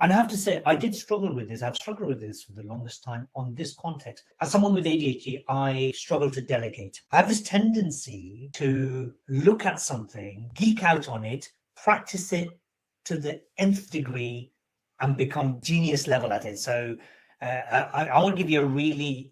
And I have to say, I did struggle with this. I've struggled with this for the longest time on this context. As someone with ADHD, I struggle to delegate. I have this tendency to look at something, geek out on it, practice it to the nth degree, and become genius level at it. So I want to give you a really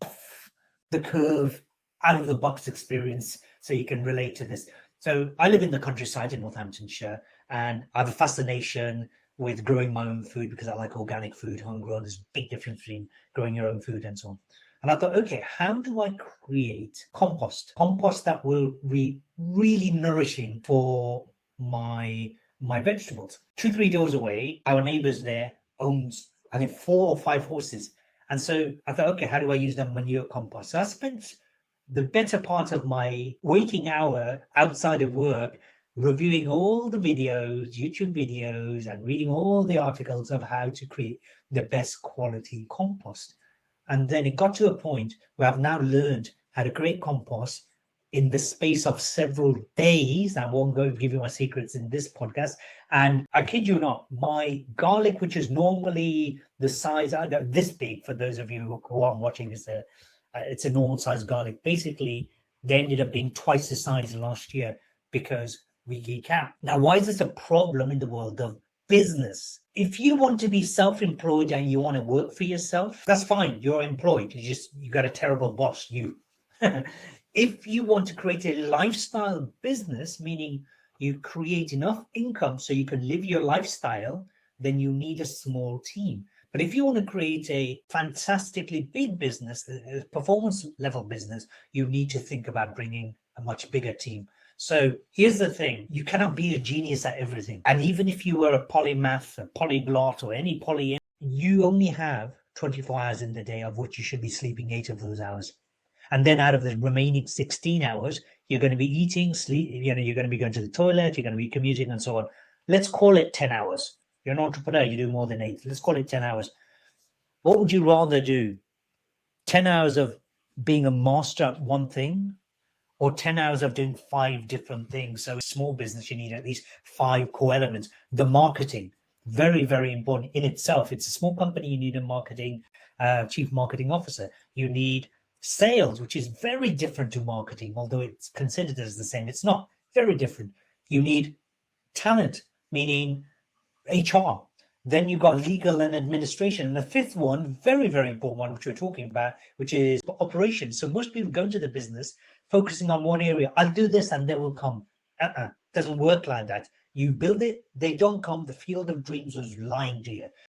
the curve out of the box experience so you can relate to this. So I live in the countryside in Northamptonshire, and I have a fascination with growing my own food because I like organic food, homegrown. There's a big difference between growing your own food and so on. And I thought, okay, how do I create compost? Compost that will be really nourishing for my vegetables. 2-3 doors away, our neighbours there owns, I think, 4 or 5 horses. And so I thought, okay, how do I use that manure compost? So I spent the better part of my waking hour outside of work reviewing all the videos, YouTube videos, and reading all the articles of how to create the best quality compost. And then it got to a point where I've now learned how to create compost in the space of several days. I won't go give you my secrets in this podcast. And I kid you not, my garlic, which is normally the size, this big, for those of you who aren't watching, it's a normal size garlic. Basically, they ended up being twice the size last year because we geek out. Now, why is this a problem in the world of business? If you want to be self-employed and you want to work for yourself, that's fine. You're employed. You got a terrible boss, you. If you want to create a lifestyle business, meaning you create enough income so you can live your lifestyle, then you need a small team. But if you want to create a fantastically big business, a performance level business, you need to think about bringing a much bigger team. So here's the thing, you cannot be a genius at everything. And even if you were a polymath, a polyglot, or any you only have 24 hours in the day, of which you should be sleeping 8 of those hours. And then out of the remaining 16 hours, you're going to be eating, sleep, you're going to be going to the toilet, you're going to be commuting and so on. Let's call it 10 hours. You're an entrepreneur, you do more than 8. Let's call it 10 hours. What would you rather do? 10 hours of being a master at one thing, or 10 hours of doing 5 different things? So small business, you need at least 5 core elements. The marketing, very, very important in itself. It's a small company, you need a marketing, chief marketing officer. You need sales, which is very different to marketing, although it's considered as the same. It's not, very different. You need talent, meaning HR. Then you've got legal and administration. And the 5th one, very, very important one, which we're talking about, which is operations. So most people go into the business focusing on one area. I'll do this and they will come. Doesn't work like that. You build it, they don't come. The field of dreams was lying to you.